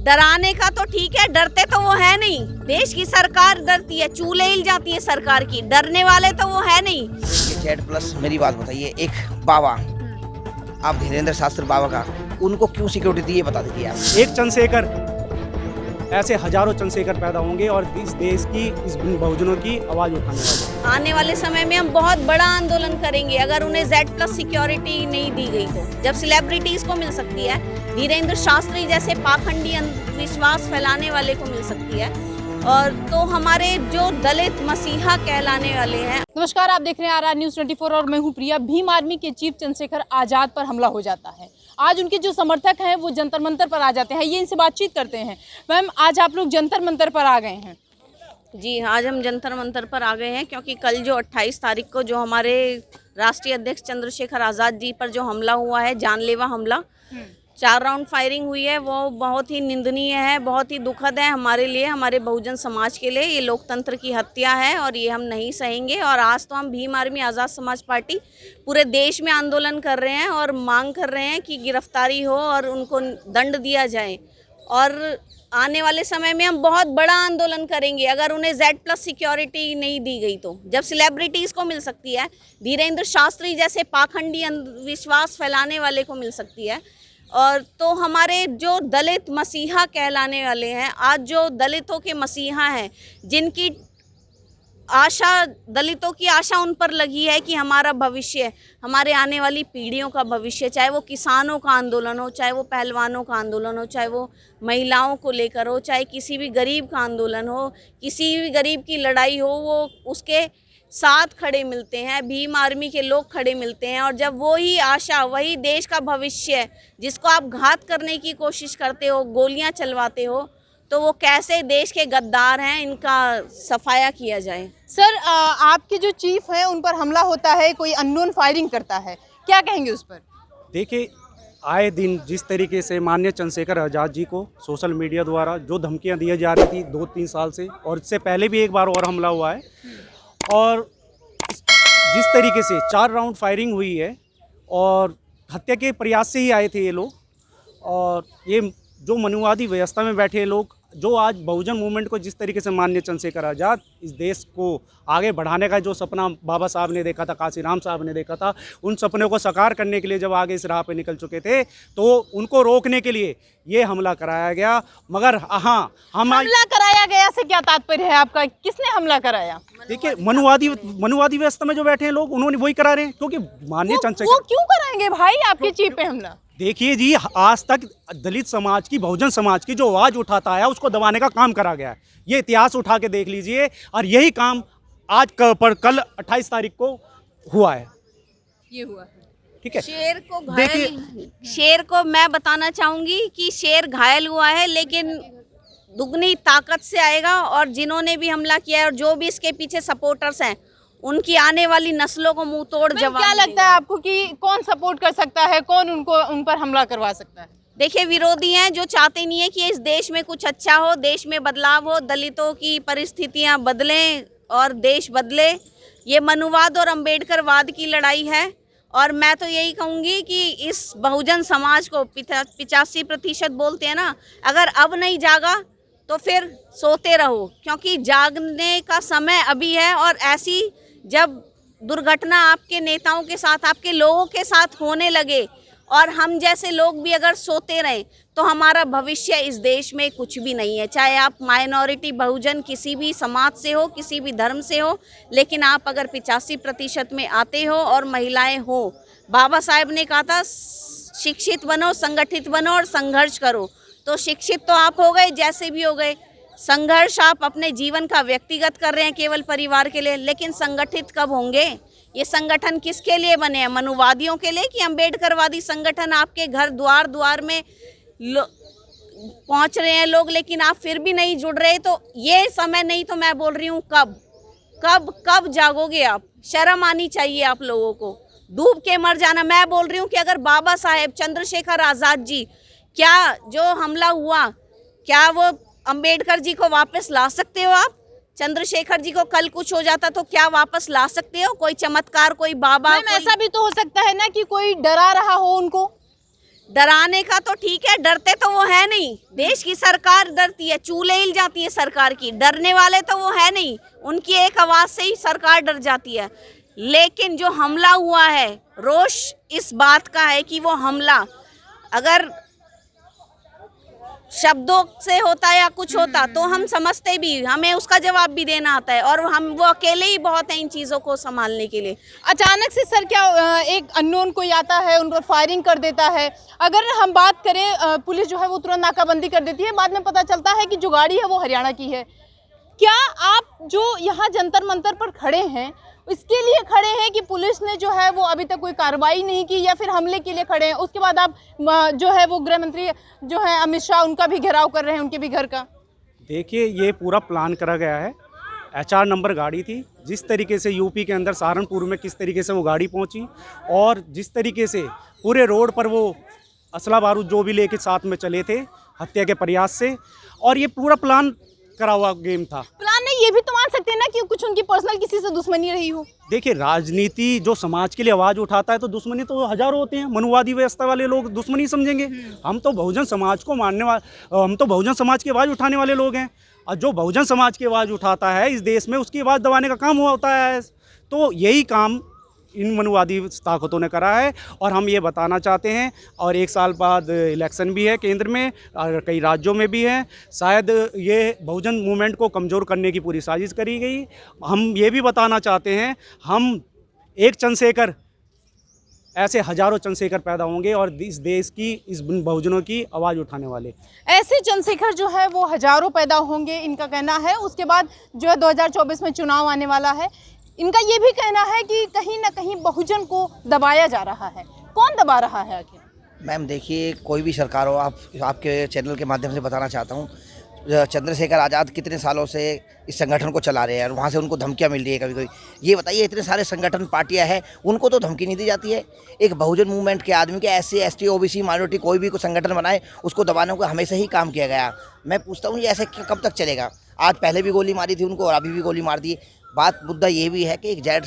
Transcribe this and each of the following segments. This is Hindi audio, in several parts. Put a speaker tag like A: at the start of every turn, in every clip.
A: डराने का तो ठीक है, डरते तो वो है नहीं। देश की सरकार डरती है, चूल्हे हिल जाती है सरकार की, डरने वाले तो वो है नहीं।
B: Z+ मेरी बात बताइए, एक बाबा, आप धीरेन्द्र शास्त्री बाबा का, उनको क्यों सिक्योरिटी दी, ये बता दीजिए आप।
C: एक चंद्रशेखर, ऐसे हजारों चंद्रशेखर पैदा होंगे और इस देश की, इस बहुजनों की आवाज उठाने वाले।
A: आने वाले समय में हम बहुत बड़ा आंदोलन करेंगे अगर उन्हें Z+ सिक्योरिटी नहीं दी गई तो। जब सेलिब्रिटीज को मिल सकती है, धीरेन्द्र शास्त्री जैसे पाखंडी अंधविश्वास फैलाने वाले को मिल सकती है, और तो हमारे जो दलित मसीहा कहलाने वाले हैं।
D: नमस्कार, आप देख रहे हैं RR News 24 और मैं हूं प्रिया। भीम आर्मी के चीफ चंद्रशेखर आजाद पर हमला हो जाता है। आज उनके जो समर्थक हैं वो जंतर मंतर पर आ जाते हैं। ये इनसे बातचीत करते हैं। मैम, आज आप लोग जंतर मंतर पर आ गए हैं।
A: जी, आज हम जंतर मंतर पर आ गए हैं क्योंकि कल जो 28 तारीख को जो हमारे राष्ट्रीय अध्यक्ष चंद्रशेखर आज़ाद जी पर जो हमला हुआ है, जानलेवा हमला, 4 राउंड फायरिंग हुई है, वो बहुत ही निंदनीय है, बहुत ही दुखद है हमारे लिए, हमारे बहुजन समाज के लिए। ये लोकतंत्र की हत्या है और ये हम नहीं सहेंगे। और आज तो हम भीम आर्मी आज़ाद समाज पार्टी पूरे देश में आंदोलन कर रहे हैं और मांग कर रहे हैं कि गिरफ्तारी हो और उनको दंड दिया जाए। और आने वाले समय में हम बहुत बड़ा आंदोलन करेंगे अगर उन्हें Z+ सिक्योरिटी नहीं दी गई तो। जब सेलिब्रिटीज़ को मिल सकती है, धीरेन्द्र शास्त्री जैसे पाखंडी अंधविश्वास फैलाने वाले को मिल सकती है, और तो हमारे जो दलित मसीहा कहलाने वाले हैं, आज जो दलितों के मसीहा हैं, जिनकी आशा, दलितों की आशा उन पर लगी है कि हमारा भविष्य, हमारे आने वाली पीढ़ियों का भविष्य, चाहे वो किसानों का आंदोलन हो, चाहे वो पहलवानों का आंदोलन हो, चाहे वो महिलाओं को लेकर हो, चाहे किसी भी गरीब का आंदोलन हो, किसी भी गरीब की लड़ाई हो, वो उसके साथ खड़े मिलते हैं। भीम आर्मी के लोग खड़े मिलते हैं। और जब वही आशा, वही देश का भविष्य जिसको आप घात करने की कोशिश करते हो, गोलियां चलवाते हो, तो वो कैसे देश के गद्दार हैं, इनका सफाया किया जाए।
D: सर, आपके जो चीफ हैं उन पर हमला होता है, कोई अननोन फायरिंग करता है, क्या कहेंगे उस पर?
C: देखिए, आए दिन जिस तरीके से माननीय चंद्रशेखर आज़ाद जी को सोशल मीडिया द्वारा जो धमकियां दी जा रही थी 2-3 साल से, और इससे पहले भी एक बार और हमला हुआ है, और जिस तरीके से 4 राउंड फायरिंग हुई है और हत्या के प्रयास से ही आए थे ये लोग, और ये जो मनुवादी व्यवस्था में बैठे लोग, जो आज बहुजन मूवमेंट को जिस तरीके से माननीय चंद्रशेखर आज़ाद इस देश को आगे बढ़ाने का जो सपना बाबा साहब ने देखा था, काशीराम साहब ने देखा था, उन सपनों को साकार करने के लिए जब आगे इस राह पे निकल चुके थे, तो उनको रोकने के लिए ये हमला कराया गया। मगर हाँ,
D: हमला कराया गया से क्या तात्पर्य है आपका? किसने हमला कराया?
C: देखिए, मनुवादी व्यवस्था में जो बैठे हैं लोग, उन्होंने वही करा रहे हैं, क्योंकि माननीय चंद्रशेखर।
D: वो क्यों कराएंगे भाई आपके चीफ पे हमला?
C: देखिए जी, आज तक दलित समाज की, बहुजन समाज की जो आवाज़ उठाता है उसको दबाने का काम करा गया है। ये इतिहास उठा के देख लीजिए, और यही काम आज पर कल 28 तारीख को हुआ है।
D: ये हुआ है,
A: ठीक है। शेर को मैं बताना चाहूँगी कि शेर घायल हुआ है, लेकिन दुगनी ताकत से आएगा। और जिन्होंने भी हमला किया है और जो भी इसके पीछे सपोर्टर्स हैं, उनकी आने वाली नस्लों को मुंह तोड़ जवाब।
D: क्या लगता है आपको कि कौन सपोर्ट कर सकता है, कौन उन पर हमला करवा सकता है?
A: देखिए, विरोधी हैं जो चाहते नहीं है कि इस देश में कुछ अच्छा हो, देश में बदलाव हो, दलितों की परिस्थितियां बदलें और देश बदले। ये मनुवाद और अम्बेडकरवाद की लड़ाई है। और मैं तो यही कहूँगी कि इस बहुजन समाज को 85% बोलते हैं ना, अगर अब नहीं जागा तो फिर सोते रहो, क्योंकि जागने का समय अभी है। और ऐसी जब दुर्घटना आपके नेताओं के साथ, आपके लोगों के साथ होने लगे, और हम जैसे लोग भी अगर सोते रहें, तो हमारा भविष्य इस देश में कुछ भी नहीं है। चाहे आप माइनॉरिटी, बहुजन, किसी भी समाज से हो, किसी भी धर्म से हो, लेकिन आप अगर 85% में आते हो और महिलाएं हो, बाबा साहेब ने कहा था शिक्षित बनो, संगठित बनो और संघर्ष करो। तो शिक्षित तो आप हो गए, जैसे भी हो गए, संघर्ष आप अपने जीवन का व्यक्तिगत कर रहे हैं केवल परिवार के लिए, लेकिन संगठित कब होंगे? ये संगठन किसके लिए बने हैं? मनुवादियों के लिए कि अम्बेडकरवादी संगठन आपके घर द्वार में पहुंच रहे हैं लोग, लेकिन आप फिर भी नहीं जुड़ रहे? तो ये समय नहीं, तो मैं बोल रही हूँ कब जागोगे आप? शर्म आनी चाहिए आप लोगों को, डूब के मर जाना। मैं बोल रही हूँ कि अगर बाबा साहेब चंद्रशेखर आज़ाद जी, क्या जो हमला हुआ, क्या वो अंबेडकर जी को वापस ला सकते हो आप? चंद्रशेखर जी को कल कुछ हो जाता तो क्या वापस ला सकते हो? कोई चमत्कार, कोई बाबा,
D: ऐसा भी तो हो सकता है ना कि कोई डरा रहा हो उनको।
A: डराने का तो ठीक है, डरते तो वो है नहीं। देश की सरकार डरती है, चूल्हे हिल जाती है सरकार की। डरने वाले तो वो है नहीं, उनकी एक आवाज से ही सरकार डर जाती है। लेकिन जो हमला हुआ है, रोष इस बात का है कि वो हमला अगर शब्दों से होता या कुछ होता तो हम समझते भी, हमें उसका जवाब भी देना आता है, और हम वो अकेले ही बहुत हैं इन चीज़ों को संभालने के लिए।
D: अचानक से सर क्या एक अननोन कोई आता है, उन पर फायरिंग कर देता है। अगर हम बात करें, पुलिस जो है वो तुरंत नाकाबंदी कर देती है, बाद में पता चलता है कि जो गाड़ी है वो हरियाणा की है। क्या आप जो यहाँ जंतर मंतर पर खड़े हैं इसके लिए खड़े हैं कि पुलिस ने जो है वो अभी तक कोई कार्रवाई नहीं की, या फिर हमले के लिए खड़े हैं? उसके बाद आप जो है वो गृह मंत्री जो है अमित शाह, उनका भी घेराव कर रहे हैं, उनके भी घर का।
C: देखिए, ये पूरा प्लान करा गया है। HR नंबर गाड़ी थी, जिस तरीके से यूपी के अंदर सहारनपुर में किस तरीके से वो गाड़ी पहुंची, और जिस तरीके से पूरे रोड पर वो असला बारूद जो भी लेके साथ में चले थे हत्या के प्रयास से, और ये पूरा प्लान करा हुआ गेम था।
D: प्लान नहीं, ये भी तो मान सकते हैं ना कि कुछ उनकी पर्सनल किसी से दुश्मनी रही हो।
C: देखिए, राजनीति जो समाज के लिए आवाज़ उठाता है तो दुश्मनी तो हजारों होते हैं। मनुवादी व्यवस्था वाले लोग दुश्मनी समझेंगे। हम तो बहुजन समाज को मानने वाले, हम तो बहुजन समाज की आवाज़ उठाने वाले लोग हैं, और जो बहुजन समाज की आवाज़ उठाता है इस देश में, उसकी आवाज़ दबाने का काम हुआ होता है। तो यही काम इन मनुवादी ताकतों ने करा है, और हम ये बताना चाहते हैं। और 1 साल बाद इलेक्शन भी है केंद्र में, और कई राज्यों में भी है। शायद ये बहुजन मूवमेंट को कमज़ोर करने की पूरी साजिश करी गई। हम ये भी बताना चाहते हैं, हम एक चंद्रशेखर, ऐसे हजारों चंद्रशेखर पैदा होंगे, और इस देश की, इस बहुजनों की आवाज़ उठाने वाले
D: ऐसे चंद्रशेखर जो है वो हजारों पैदा होंगे, इनका कहना है। उसके बाद जो है 2024 में चुनाव आने वाला है। इनका ये भी कहना है कि कहीं ना कहीं बहुजन को दबाया जा रहा है। कौन दबा रहा है आखिर?
B: मैम देखिए, कोई भी सरकार हो, आपके चैनल के माध्यम से बताना चाहता हूँ, चंद्रशेखर आज़ाद कितने सालों से इस संगठन को चला रहे हैं, और वहाँ से उनको धमकियाँ मिल रही है कभी कभी। ये बताइए, इतने सारे संगठन पार्टियाँ हैं, उनको तो धमकी नहीं दी जाती है। एक बहुजन मूवमेंट के आदमी के SC ST OBC माइनॉरिटी कोई भी संगठन बनाए, उसको दबाने को हमेशा ही काम किया गया। मैं पूछता हूँ, ये ऐसे कब तक चलेगा? आज पहले भी गोली मारी थी उनको, और अभी भी गोली मार दी। बात मुद्दा ये भी है कि एक Z+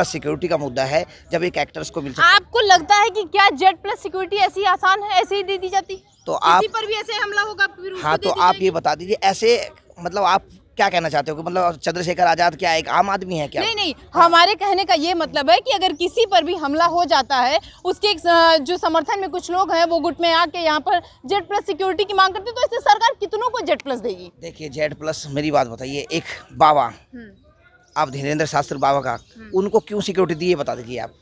B: सिक्योरिटी का मुद्दा है, जब एक एक्टर्स को मिल सकता है।
D: आपको लगता है कि क्या Z+ सिक्योरिटी ऐसी आसान है, ऐसे ही दे दी जाती?
B: तो आप
D: किसी पर भी ऐसे हमला होगा फिर उसको
B: हाँ,
D: दे
B: तो
D: दी
B: आप
D: जाएगी?
B: ये बता दीजिए, ऐसे मतलब आप क्या कहना चाहते हो कि मतलब चंद्रशेखर आज़ाद क्या एक आम आदमी है क्या?
D: नहीं, हमारे कहने का ये मतलब है कि अगर किसी पर भी हमला हो जाता है, उसके जो समर्थन में कुछ लोग हैं वो गुट में आके यहाँ पर Z+ सिक्योरिटी की मांग करते हैं, तो इससे सरकार कितनों को Z+ देगी?
B: देखिए, Z+, मेरी बात बताइए, एक बाबा, आप धीरेन्द्र शास्त्री बाबा का, उनको क्यों सिक्योरिटी दी है बता दीजिए आप।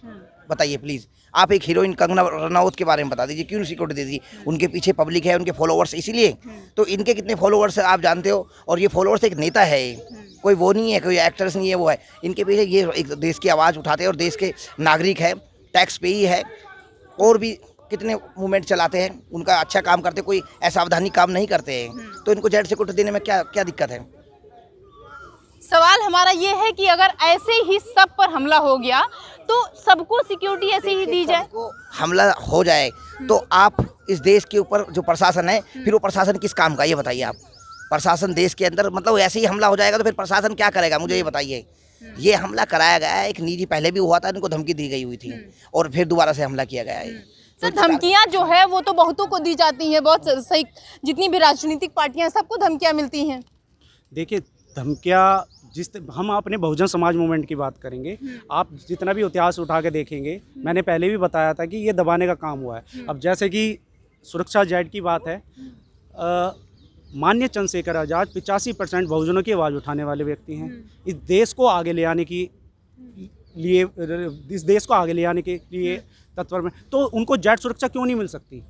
B: बताइए प्लीज़। आप एक हीरोइन कंगना रनौत के बारे में बता दीजिए, क्यों सिक्योरिटी दे दी? उनके पीछे पब्लिक है, उनके फॉलोअर्स, इसीलिए। तो इनके कितने फॉलोअर्स हैं आप जानते हो, और ये फॉलोअर्स एक नेता है, कोई वो नहीं है, कोई एक्टर्स नहीं है, वो है। इनके पीछे ये एक देश की आवाज़ उठाते हैं, और देश के नागरिक है, टैक्स पेई है, और भी कितने मूवमेंट चलाते हैं, उनका अच्छा काम करते, कोई असावधानी काम नहीं करते हैं। तो इनको Z सिक्योरिटी देने में क्या क्या दिक्कत है?
D: सवाल हमारा ये है कि अगर ऐसे ही सब पर हमला हो गया तो सबको सिक्योरिटी ऐसे ही दी जाए?
B: सबको हमला हो जाए तो आप इस देश के ऊपर जो प्रशासन है, फिर वो प्रशासन किस काम का, ये बताइए आप। प्रशासन देश के अंदर मतलब ऐसे ही हमला हो जाएगा तो फिर प्रशासन क्या करेगा, मुझे ये बताइए। ये हमला कराया गया है, एक निजी पहले भी हुआ था, इनको धमकी दी गई हुई थी, और फिर दोबारा से हमला किया गया है।
D: सर, धमकियां जो है वो तो बहुतों को दी जाती हैं, बहुत सही, जितनी भी राजनीतिक पार्टियां हैं सबको धमकियां मिलती हैं।
C: देखिए, धमकियाँ हम अपने बहुजन समाज मूवमेंट की बात करेंगे, आप जितना भी इतिहास उठा के देखेंगे, मैंने पहले भी बताया था कि ये दबाने का काम हुआ है। अब जैसे कि सुरक्षा Z की बात है, माननीय चंद्रशेखर आज़ाद 85% बहुजनों की आवाज़ उठाने वाले व्यक्ति हैं। इस देश को आगे ले आने के लिए तत्पर में, तो उनको Z सुरक्षा क्यों नहीं मिल सकती?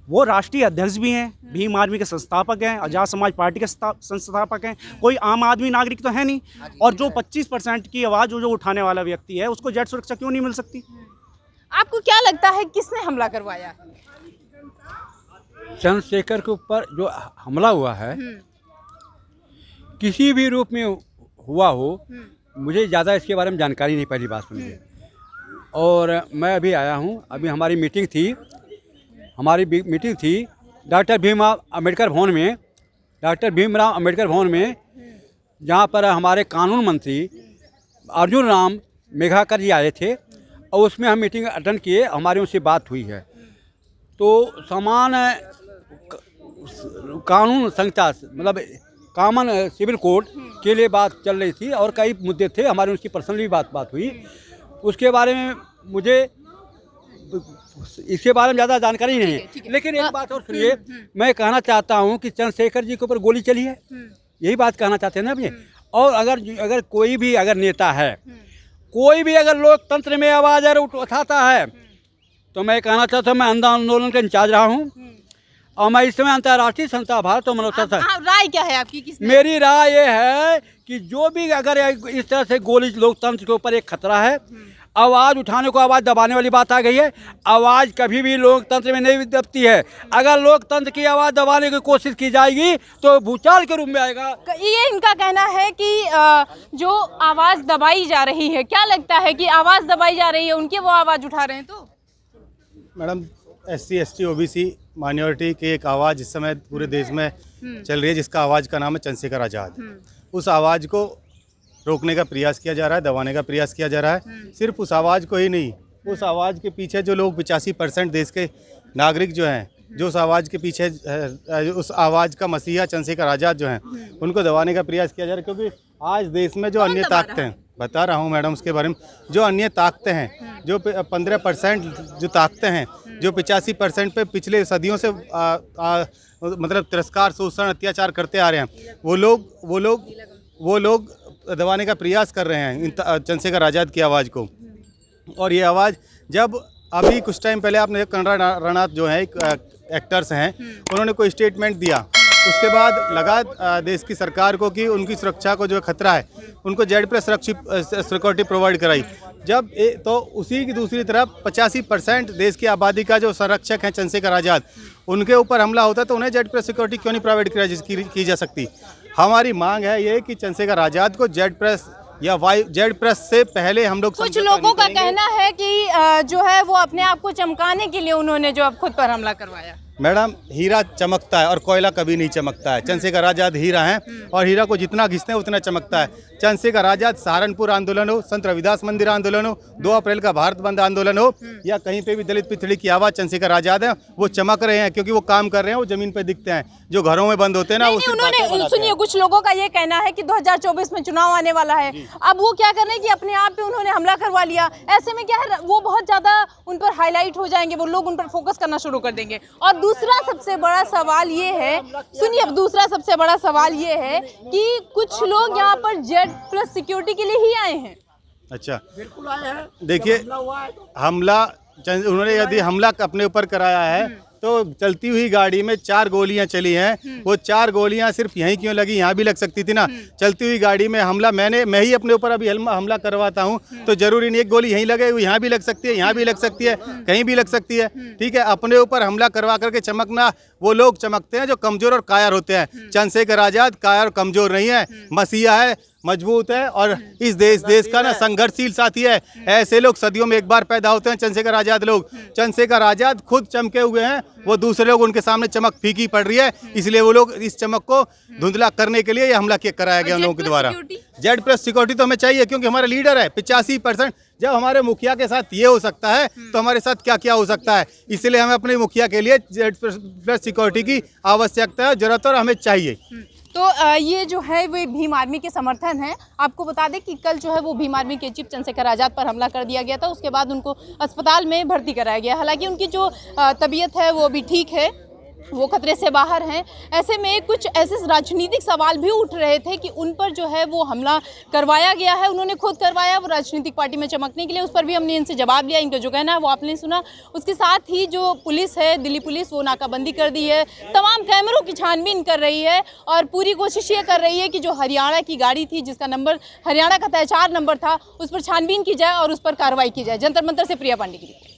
C: वो राष्ट्रीय अध्यक्ष भी हैं, भीम आर्मी के संस्थापक हैं, आज़ाद समाज पार्टी के संस्थापक हैं, कोई आम आदमी नागरिक तो है नहीं। और जो 25% की आवाज़ जो उठाने वाला व्यक्ति है, उसको Z सुरक्षा क्यों नहीं मिल सकती?
D: आपको क्या लगता है किसने हमला करवाया?
E: चंद्रशेखर के ऊपर जो हमला हुआ है, किसी भी रूप में हुआ हो, मुझे ज़्यादा इसके बारे में जानकारी नहीं, पहली बात सुनिए। और मैं अभी आया हूँ, अभी हमारी मीटिंग थी डॉक्टर भीमराव अम्बेडकर भवन में, जहाँ पर हमारे कानून मंत्री अर्जुन राम मेघाकर जी आए थे, और उसमें हम मीटिंग अटेंड किए, हमारी उनसे बात हुई है। तो समान कानून संहिता मतलब कॉमन सिविल कोड के लिए बात चल रही थी और कई मुद्दे थे हमारे, उसकी पर्सनली बात हुई। उसके बारे में मुझे इसके बारे में ज़्यादा जानकारी नहीं है। लेकिन एक बात और सुनिए, मैं कहना चाहता हूँ कि चंद्रशेखर जी के ऊपर गोली चली है, यही बात कहना चाहते हैं ना भैया। और अगर कोई भी अगर नेता है, कोई भी अगर लोकतंत्र में आवाज़ उठाता है, तो मैं कहना चाहता हूँ, मैं अंधा आंदोलन का इंचार्ज रहा हूँ और मैं इस समय अंतर्राष्ट्रीय संस्था भारत और मनोता
D: राय क्या है आपकी?
E: मेरी राय ये है कि जो भी अगर इस तरह से गोली लोकतंत्र के ऊपर एक खतरा है, आवाज़ उठाने को आवाज़ दबाने वाली बात आ गई है। आवाज़ कभी भी लोकतंत्र में नहीं दबती है। अगर लोकतंत्र की आवाज़ दबाने की कोशिश की जाएगी तो भूचाल के रूप में आएगा।
D: ये इनका कहना है कि जो आवाज़ दबाई जा रही है, क्या लगता है कि आवाज़ दबाई जा रही है, उनकी वो आवाज़ उठा रहे हैं? तो
F: madam, SC ST OBC minority की एक आवाज़ इस समय पूरे देश में चल रही है, जिसका आवाज़ का नाम है चंद्रशेखर आज़ाद। उस आवाज़ को रोकने का प्रयास किया जा रहा है, दबाने का प्रयास किया जा रहा है। सिर्फ उस आवाज़ को ही नहीं, उस आवाज़ के पीछे जो लोग 85% देश के नागरिक जो हैं, जो उस आवाज़ के पीछे उस आवाज़ का मसीहा चंद्रशेखर आज़ाद जो हैं, उनको दबाने का प्रयास किया जा रहा है। क्योंकि आज देश में जो अन्य ताकतें हैं, बता रहा हूँ मैडम उसके बारे में, जो अन्य ताकतें हैं, जो 15% जो ताकतें हैं, जो 85% पे पिछले सदियों से मतलब तिरस्कार, शोषण, अत्याचार करते आ रहे हैं, वो लोग दबाने का प्रयास कर रहे हैं चंद्रशेखर आज़ाद की आवाज़ को। और ये आवाज़ जब अभी कुछ टाइम पहले आपने कंगना रनौत जो है एक्टर्स हैं, उन्होंने कोई स्टेटमेंट दिया, उसके बाद लगा देश की सरकार को कि उनकी सुरक्षा को जो खतरा है, उनको Z+ सिक्योरिटी प्रोवाइड कराई। जब तो उसी की दूसरी तरफ 85% देश की आबादी का जो संरक्षक हैं चंद्रशेखर आज़ाद, उनके ऊपर हमला होता है, तो उन्हें Z+ सिक्योरिटी क्यों नहीं प्रोवाइड की जा सकती? हमारी मांग है ये कि चंद्रशेखर आज़ाद को Z+ या Z+ से पहले हम लोग,
D: कुछ लोगों का कहना है कि जो है वो अपने आप को चमकाने के लिए उन्होंने जो अब खुद पर हमला करवाया।
F: मैडम, हीरा चमकता है और कोयला कभी नहीं चमकता है। चंद्रशेखर आज़ाद हीरा हैं और हीरा को जितना घिसते हैं उतना चमकता है। चंद्रशेखर आज़ाद सहारनपुर आंदोलन हो, संत रविदास मंदिर आंदोलन हो, 2 अप्रैल का भारत बंद आंदोलन हो, या कहीं पे भी दलित पिछड़ी की आवाज़ चंद्रशेखर आज़ाद है, वो चमक रहे हैं क्योंकि वो काम कर रहे हैं, वो ज़मीन पर दिखते हैं। जो घरों में बंद होते हैं ना,
D: उन्होंने सुनिए, कुछ लोगों का ये कहना है कि 2024 में चुनाव आने वाला है, अब वो क्या कर रहे हैं कि अपने आप पे उन्होंने हमला करवा लिया। ऐसे में क्या है, वो बहुत ज़्यादा उन पर हाईलाइट हो जाएंगे, वो लोग उन पर फोकस करना शुरू कर देंगे। और दूसरा सबसे बड़ा सवाल ये है, सुनिए, अब दूसरा सबसे बड़ा सवाल ये है कि कुछ लोग यहाँ पर Z+ सिक्योरिटी के लिए ही आए हैं।
F: अच्छा, देखिए, हमला उन्होंने यदि हमला अपने ऊपर कराया है तो चलती हुई गाड़ी में 4 गोलियां चली हैं। वो 4 गोलियां सिर्फ यहीं क्यों लगी, यहाँ भी लग सकती थी ना। चलती हुई गाड़ी में हमला मैं ही अपने ऊपर अभी हमला करवाता हूँ तो जरूरी नहीं एक गोली यहीं लगे, वो यहाँ भी लग सकती है, यहाँ भी लग सकती है, कहीं भी लग सकती है। ठीक है, अपने ऊपर हमला करवा करके चमकना, वो लोग चमकते हैं जो कमजोर और कायर होते हैं। चंद्रशेखर आज़ाद कायर और कमजोर नहीं है, मसीहा है, मजबूत है और इस देश का ना संघर्षशील साथी है। ऐसे लोग सदियों में एक बार पैदा होते हैं, चंद्रशेखर आज़ाद लोग। चंद्रशेखर आज़ाद खुद चमके हुए हैं, वो दूसरे लोग उनके सामने चमक फीकी पड़ रही है, इसलिए वो लोग इस चमक को धुंधला करने के लिए ये हमला कराया गया उन लोगों के द्वारा। Z+ सिक्योरिटी तो हमें चाहिए क्योंकि हमारा लीडर है 85%। जब हमारे मुखिया के साथ ये हो सकता है तो हमारे साथ क्या क्या हो सकता है, इसलिए हमें अपने मुखिया के लिए Z+ सिक्योरिटी की आवश्यकता है, जरूरत और हमें चाहिए।
D: तो ये जो है वो भीम आर्मी के समर्थन है। आपको बता दें कि कल जो है वो भीम आर्मी के चीफ चंद्रशेखर आज़ाद पर हमला कर दिया गया था, उसके बाद उनको अस्पताल में भर्ती कराया गया। हालांकि उनकी जो तबीयत है वो अभी ठीक है, वो खतरे से बाहर हैं। ऐसे में कुछ ऐसे राजनीतिक सवाल भी उठ रहे थे कि उन पर जो है वो हमला करवाया गया है, उन्होंने खुद करवाया, वो राजनीतिक पार्टी में चमकने के लिए। उस पर भी हमने इनसे जवाब लिया, इनका जो कहना है वो आपने सुना। उसके साथ ही जो पुलिस है, दिल्ली पुलिस, वो नाकाबंदी कर दी है, तमाम कैमरों की छानबीन कर रही है और पूरी कोशिश ये कर रही है कि जो हरियाणा की गाड़ी थी जिसका नंबर हरियाणा का तय 4 नंबर था, उस पर छानबीन की जाए और उस पर कार्रवाई की जाए। जंतर मंतर से प्रिया पांडे की रिपोर्ट।